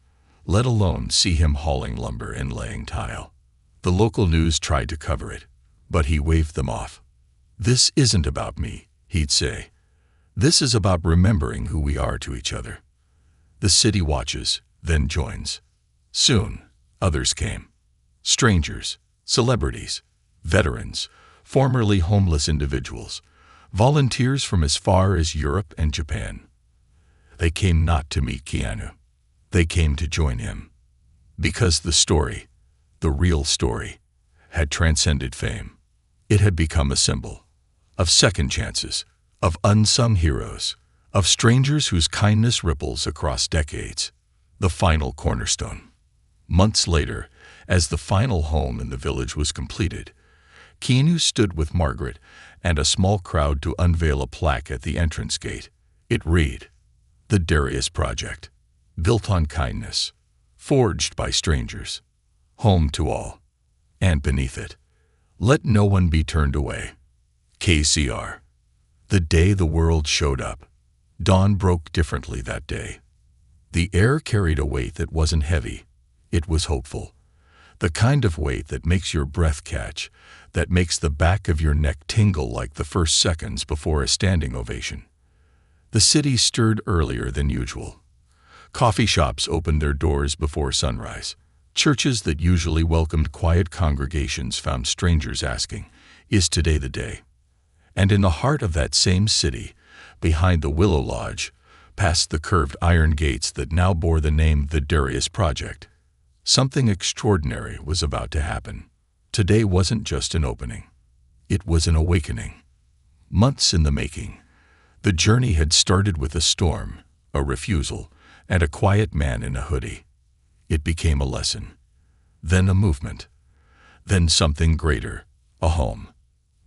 let alone see him hauling lumber and laying tile. The local news tried to cover it, but he waved them off. This isn't about me, he'd say. This is about remembering who we are to each other. The city watches, then joins. Soon, others came. Strangers, celebrities, veterans, formerly homeless individuals, volunteers from as far as Europe and Japan. They came not to meet Keanu. They came to join him. Because the story, the real story, had transcended fame. It had become a symbol of second chances, of unsung heroes, of strangers whose kindness ripples across decades. The final cornerstone. Months later, as the final home in the village was completed, Keanu stood with Margaret and a small crowd to unveil a plaque at the entrance gate. It read, "The Darius Project, built on kindness, forged by strangers, home to all." And beneath it, "Let no one be turned away. KCR." The day the world showed up, dawn broke differently that day. The air carried a weight that wasn't heavy. It was hopeful. The kind of weight that makes your breath catch, that makes the back of your neck tingle like the first seconds before a standing ovation. The city stirred earlier than usual. Coffee shops opened their doors before sunrise. Churches that usually welcomed quiet congregations found strangers asking, "Is today the day?" And in the heart of that same city, behind the Willow Lodge, past the curved iron gates that now bore the name The Darius Project, something extraordinary was about to happen. Today wasn't just an opening. It was an awakening. Months in the making. The journey had started with a storm, a refusal, and a quiet man in a hoodie. It became a lesson. Then a movement. Then something greater, a home.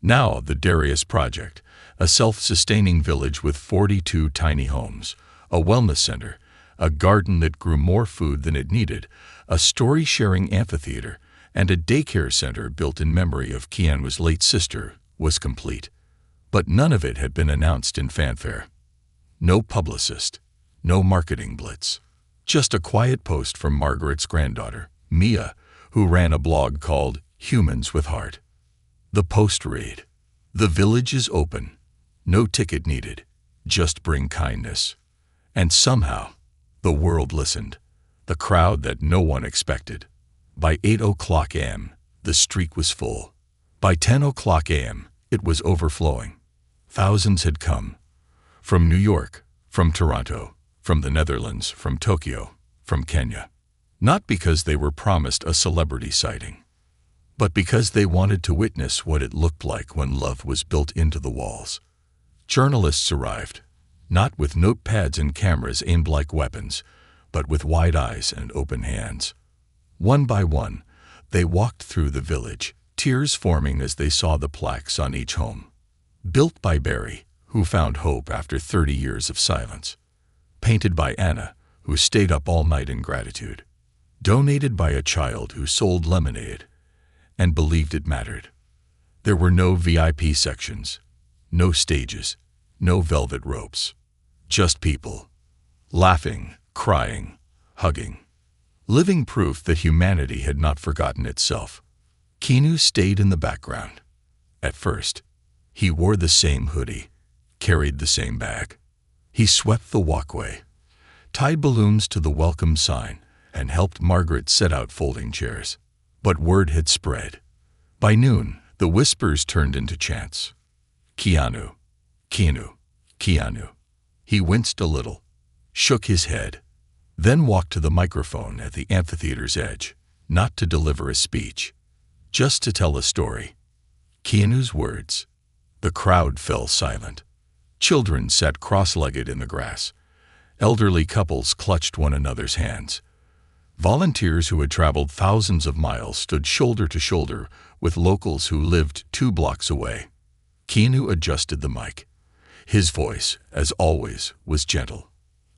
Now the Darius Project, a self-sustaining village with 42 tiny homes, a wellness center, a garden that grew more food than it needed, a story-sharing amphitheater, and a daycare center built in memory of Keanu's late sister, was complete. But none of it had been announced in fanfare. No publicist, no marketing blitz. Just a quiet post from Margaret's granddaughter, Mia, who ran a blog called Humans with Heart. The post read, "The village is open. No ticket needed. Just bring kindness." And somehow, the world listened. The crowd that no one expected. By 8 o'clock a.m., the street was full. By 10 o'clock a.m., it was overflowing. Thousands had come. From New York, from Toronto, from the Netherlands, from Tokyo, from Kenya. Not because they were promised a celebrity sighting, but because they wanted to witness what it looked like when love was built into the walls. Journalists arrived, not with notepads and cameras aimed like weapons, but with wide eyes and open hands. One by one, they walked through the village, tears forming as they saw the plaques on each home. Built by Barry, who found hope after 30 years of silence. Painted by Anna, who stayed up all night in gratitude. Donated by a child who sold lemonade and believed it mattered. There were no VIP sections, no stages, no velvet ropes. Just people, laughing, crying, hugging. Living proof that humanity had not forgotten itself. Keanu stayed in the background. At first, he wore the same hoodie, carried the same bag. He swept the walkway, tied balloons to the welcome sign, and helped Margaret set out folding chairs. But word had spread. By noon, the whispers turned into chants. "Keanu, Keanu, Keanu." He winced a little, shook his head, then walked to the microphone at the amphitheater's edge, not to deliver a speech, just to tell a story. Keanu's words. The crowd fell silent. Children sat cross-legged in the grass. Elderly couples clutched one another's hands. Volunteers who had traveled thousands of miles stood shoulder to shoulder with locals who lived 2 blocks away. Keanu adjusted the mic. His voice, as always, was gentle.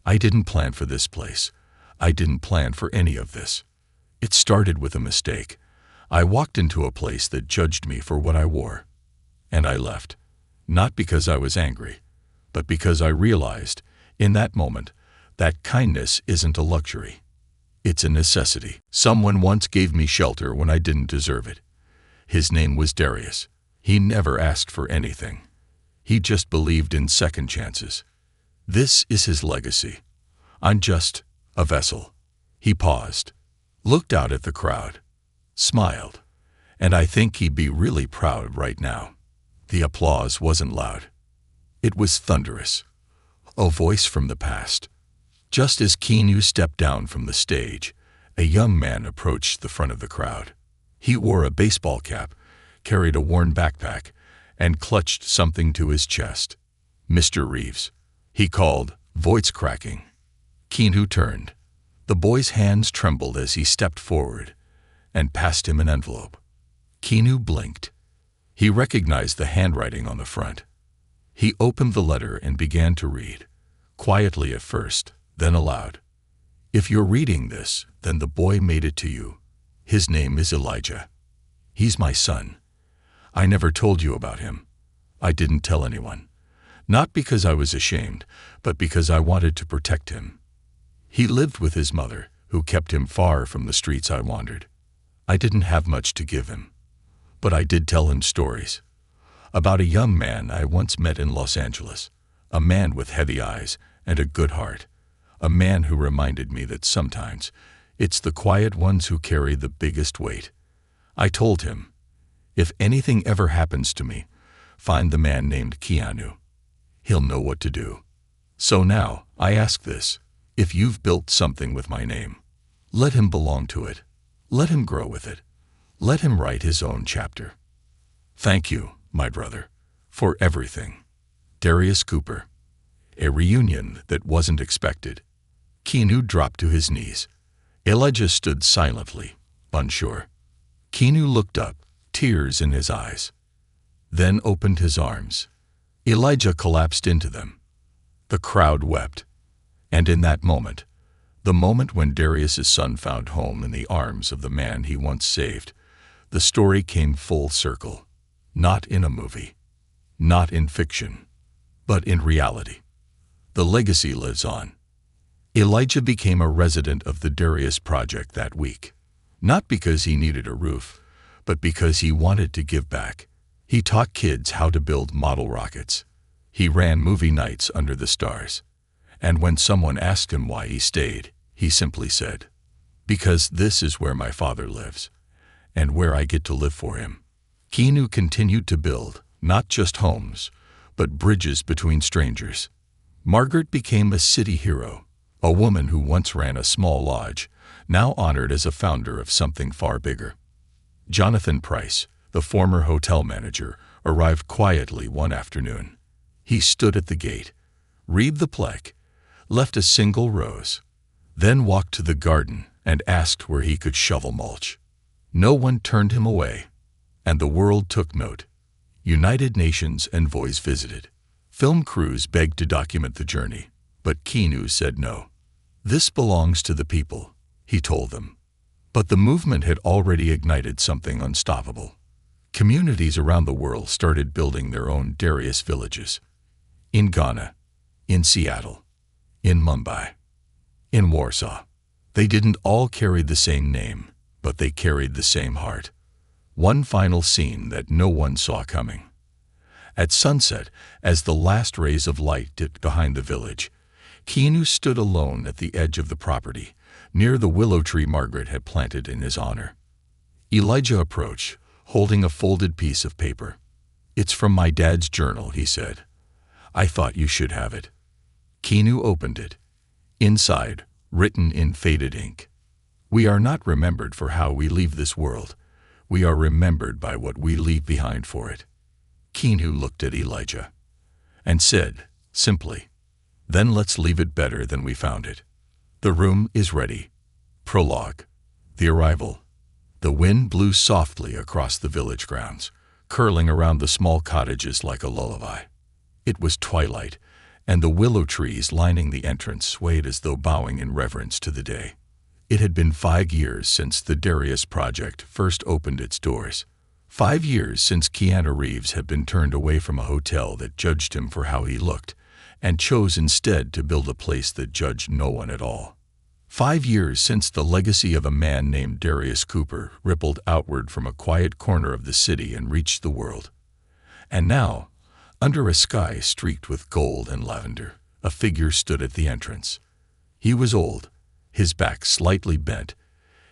"I didn't plan for this place. I didn't plan for any of this. It started with a mistake. I walked into a place that judged me for what I wore. And I left. Not because I was angry, but because I realized, in that moment, that kindness isn't a luxury. It's a necessity. Someone once gave me shelter when I didn't deserve it. His name was Darius. He never asked for anything. He just believed in second chances. This is his legacy. I'm just a vessel." He paused, looked out at the crowd, smiled, and I think he'd be really proud right now. The applause wasn't loud. It was thunderous. A voice from the past. Just as Keanu stepped down from the stage, a young man approached the front of the crowd. He wore a baseball cap, carried a worn backpack and clutched something to his chest. "Mr. Reeves," he called, voice cracking. Keanu turned. The boy's hands trembled as he stepped forward and passed him an envelope. Keanu blinked. He recognized the handwriting on the front. He opened the letter and began to read, quietly at first, then aloud. "If you're reading this, then the boy made it to you. His name is Elijah. He's my son. I never told you about him. I didn't tell anyone. Not because I was ashamed, but because I wanted to protect him. He lived with his mother, who kept him far from the streets I wandered. I didn't have much to give him, but I did tell him stories. About a young man I once met in Los Angeles, a man with heavy eyes and a good heart, a man who reminded me that sometimes it's the quiet ones who carry the biggest weight. I told him, if anything ever happens to me, find the man named Keanu. He'll know what to do. So now, I ask this, if you've built something with my name, let him belong to it. Let him grow with it. Let him write his own chapter. Thank you, my brother, for everything. Darius Cooper." A reunion that wasn't expected. Keanu dropped to his knees. Elijah stood silently, unsure. Keanu looked up, tears in his eyes, then opened his arms. Elijah collapsed into them. The crowd wept. And in that moment, the moment when Darius's son found home in the arms of the man he once saved, the story came full circle. Not in a movie, not in fiction, but in reality. The legacy lives on. Elijah became a resident of the Darius Project that week, not because he needed a roof, but because he wanted to give back. He taught kids how to build model rockets. He ran movie nights under the stars. And when someone asked him why he stayed, he simply said, "Because this is where my father lives, and where I get to live for him." Keanu continued to build, not just homes, but bridges between strangers. Margaret became a city hero, a woman who once ran a small lodge, now honored as a founder of something far bigger. Jonathan Price, the former hotel manager, arrived quietly one afternoon. He stood at the gate, read the plaque, left a single rose, then walked to the garden and asked where he could shovel mulch. No one turned him away, and the world took note. United Nations envoys visited. Film crews begged to document the journey, but Keanu said no. "This belongs to the people," he told them. But the movement had already ignited something unstoppable. Communities around the world started building their own Darius villages. In Ghana, in Seattle, in Mumbai, in Warsaw. They didn't all carry the same name, but they carried the same heart. One final scene that no one saw coming. At sunset, as the last rays of light dipped behind the village, Keanu stood alone at the edge of the property, near the willow tree Margaret had planted in his honor. Elijah approached, holding a folded piece of paper. "It's from my dad's journal," he said. "I thought you should have it." Keanu opened it. Inside, written in faded ink, "We are not remembered for how we leave this world. We are remembered by what we leave behind for it." Keanu looked at Elijah and said, simply, "Then let's leave it better than we found it." The room is ready. Prologue. The arrival. The wind blew softly across the village grounds, curling around the small cottages like a lullaby. It was twilight, and the willow trees lining the entrance swayed as though bowing in reverence to the day. It had been 5 years since the Darius Project first opened its doors. 5 years since Keanu Reeves had been turned away from a hotel that judged him for how he looked, and chose instead to build a place that judged no one at all. 5 years since the legacy of a man named Darius Cooper rippled outward from a quiet corner of the city and reached the world. And now, under a sky streaked with gold and lavender, a figure stood at the entrance. He was old, his back slightly bent,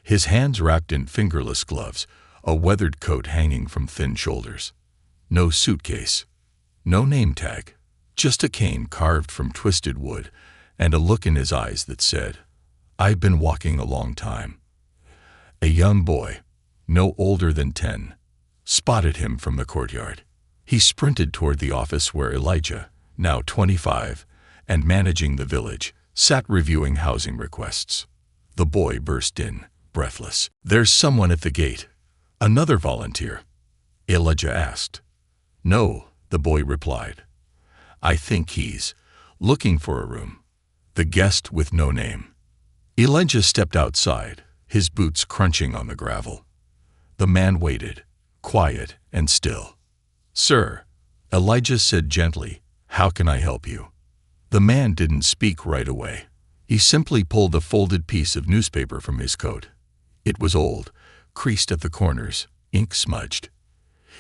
his hands wrapped in fingerless gloves, a weathered coat hanging from thin shoulders. No suitcase, no name tag, just a cane carved from twisted wood and a look in his eyes that said, "I've been walking a long time." A young boy, no older than 10, spotted him from the courtyard. He sprinted toward the office where Elijah, now 25, and managing the village, sat reviewing housing requests. The boy burst in, breathless. "There's someone at the gate." "Another volunteer?" Elijah asked. "No," the boy replied. "I think he's looking for a room." The guest with no name. Elijah stepped outside, his boots crunching on the gravel. The man waited, quiet and still. "Sir," Elijah said gently, "how can I help you?" The man didn't speak right away. He simply pulled a folded piece of newspaper from his coat. It was old, creased at the corners, ink smudged.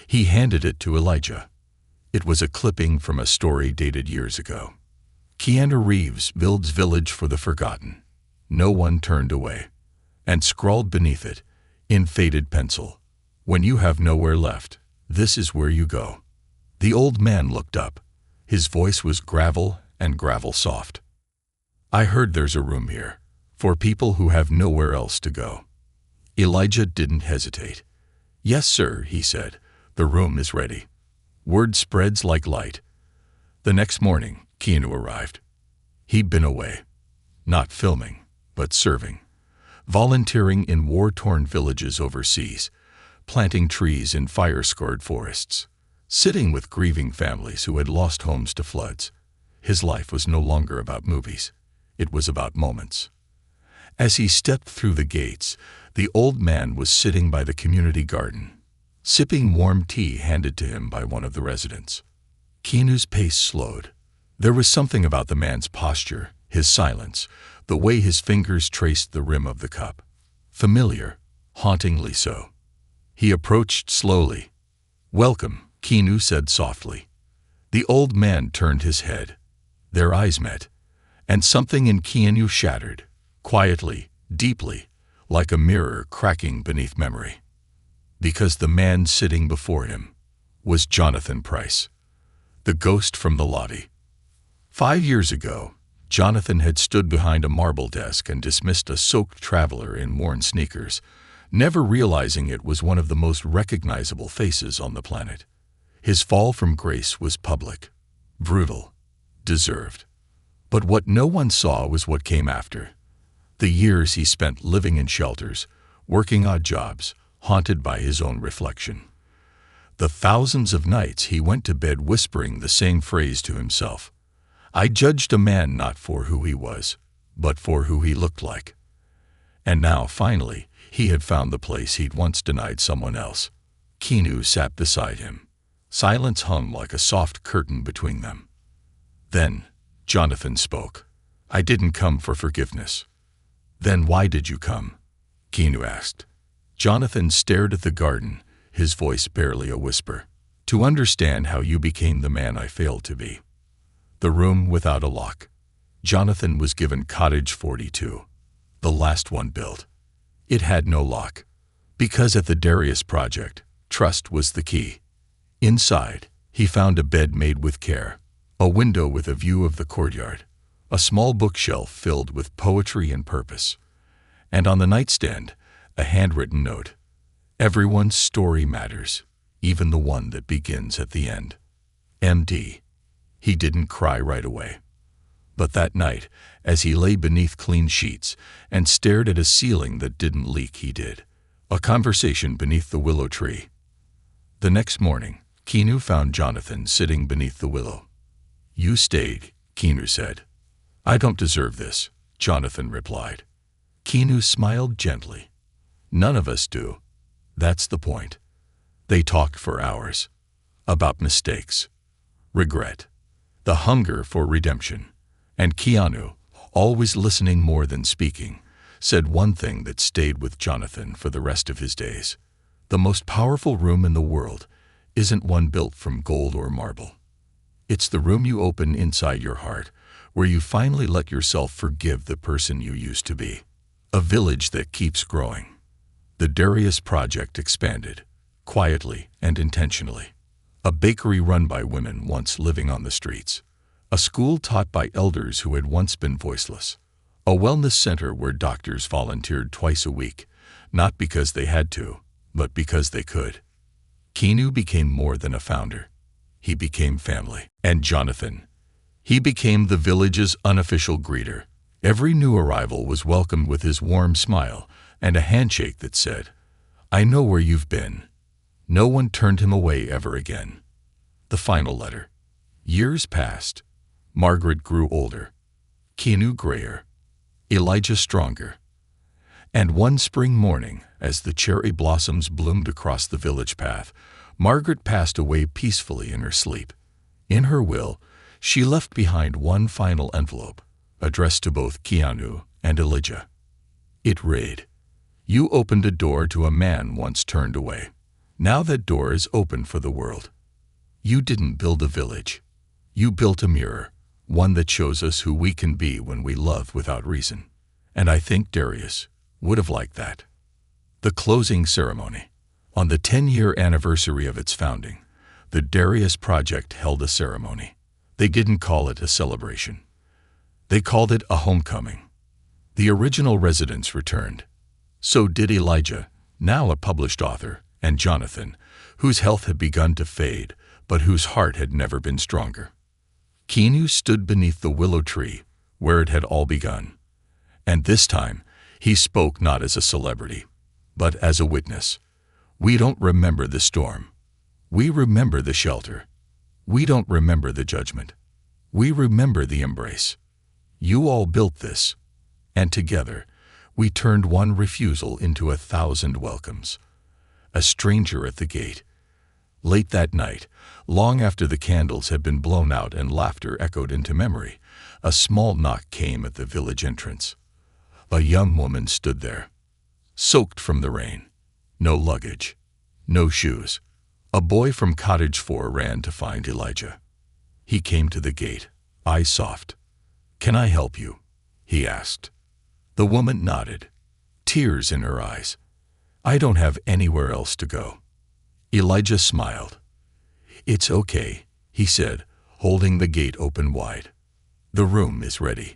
He handed it to Elijah. It was a clipping from a story dated years ago. Keanu Reeves builds village for the forgotten. No one turned away. And scrawled beneath it, in faded pencil, "When you have nowhere left, this is where you go." The old man looked up. His voice was gravel and gravel soft. "I heard there's a room here, for people who have nowhere else to go." Elijah didn't hesitate. "Yes, sir," he said, "the room is ready." Word spreads like light. The next morning, Keanu arrived. He'd been away. Not filming, but serving. Volunteering in war-torn villages overseas, planting trees in fire-scarred forests, sitting with grieving families who had lost homes to floods. His life was no longer about movies. It was about moments. As he stepped through the gates, the old man was sitting by the community garden, sipping warm tea handed to him by one of the residents. Keanu's pace slowed. There was something about the man's posture, his silence, the way his fingers traced the rim of the cup. Familiar, hauntingly so. He approached slowly. "Welcome," Keanu said softly. The old man turned his head. Their eyes met, and something in Keanu shattered, quietly, deeply, like a mirror cracking beneath memory. Because the man sitting before him was Jonathan Price, the ghost from the lobby. 5 years ago, Jonathan had stood behind a marble desk and dismissed a soaked traveler in worn sneakers, never realizing it was one of the most recognizable faces on the planet. His fall from grace was public, brutal, deserved. But what no one saw was what came after. The years he spent living in shelters, working odd jobs, haunted by his own reflection. The thousands of nights he went to bed whispering the same phrase to himself. "I judged a man not for who he was, but for who he looked like." And now, finally, he had found the place he'd once denied someone else. Keanu sat beside him. Silence hung like a soft curtain between them. Then, Jonathan spoke. "I didn't come for forgiveness." "Then why did you come?" Keanu asked. Jonathan stared at the garden, his voice barely a whisper. "To understand how you became the man I failed to be." The room without a lock. Jonathan was given Cottage 42, the last one built. It had no lock, because at the Darius project, trust was the key. Inside, he found a bed made with care, a window with a view of the courtyard, a small bookshelf filled with poetry and purpose, and on the nightstand, a handwritten note. "Everyone's story matters, even the one that begins at the end. M.D." He didn't cry right away. But that night, as he lay beneath clean sheets and stared at a ceiling that didn't leak, he did. A conversation beneath the willow tree. The next morning, Keanu found Jonathan sitting beneath the willow. "You stayed," Keanu said. "I don't deserve this," Jonathan replied. Keanu smiled gently. "None of us do. That's the point." They talked for hours. About mistakes, regret, the hunger for redemption. And Keanu, always listening more than speaking, said one thing that stayed with Jonathan for the rest of his days. The most powerful room in the world isn't one built from gold or marble. It's the room you open inside your heart, where you finally let yourself forgive the person you used to be. A village that keeps growing. The Darius project expanded, quietly and intentionally. A bakery run by women once living on the streets. A school taught by elders who had once been voiceless. A wellness center where doctors volunteered twice a week, not because they had to, but because they could. Keanu became more than a founder. He became family. And Jonathan, he became the village's unofficial greeter. Every new arrival was welcomed with his warm smile and a handshake that said, "I know where you've been." No one turned him away ever again. The final letter. Years passed. Margaret grew older. Keanu grayer. Elijah stronger. And one spring morning, as the cherry blossoms bloomed across the village path, Margaret passed away peacefully in her sleep. In her will, she left behind one final envelope, addressed to both Keanu and Elijah. It read, "You opened a door to a man once turned away. Now that door is open for the world. You didn't build a village. You built a mirror, one that shows us who we can be when we love without reason. And I think Darius would have liked that." The closing ceremony. On the 10-year anniversary of its founding, the Darius Project held a ceremony. They didn't call it a celebration. They called it a homecoming. The original residents returned. So did Elijah, now a published author, and Jonathan, whose health had begun to fade, but whose heart had never been stronger. Keanu stood beneath the willow tree, where it had all begun. And this time, he spoke not as a celebrity, but as a witness. We don't remember the storm. We remember the shelter. We don't remember the judgment. We remember the embrace. You all built this, and together, we turned one refusal into 1,000 welcomes. A stranger at the gate. Late that night, long after the candles had been blown out and laughter echoed into memory, a small knock came at the village entrance. A young woman stood there, soaked from the rain. No luggage, no shoes. A boy from Cottage 4 ran to find Elijah. He came to the gate, eyes soft. "Can I help you?" he asked. The woman nodded, tears in her eyes. "I don't have anywhere else to go." Elijah smiled. "It's okay," he said, holding the gate open wide. "The room is ready."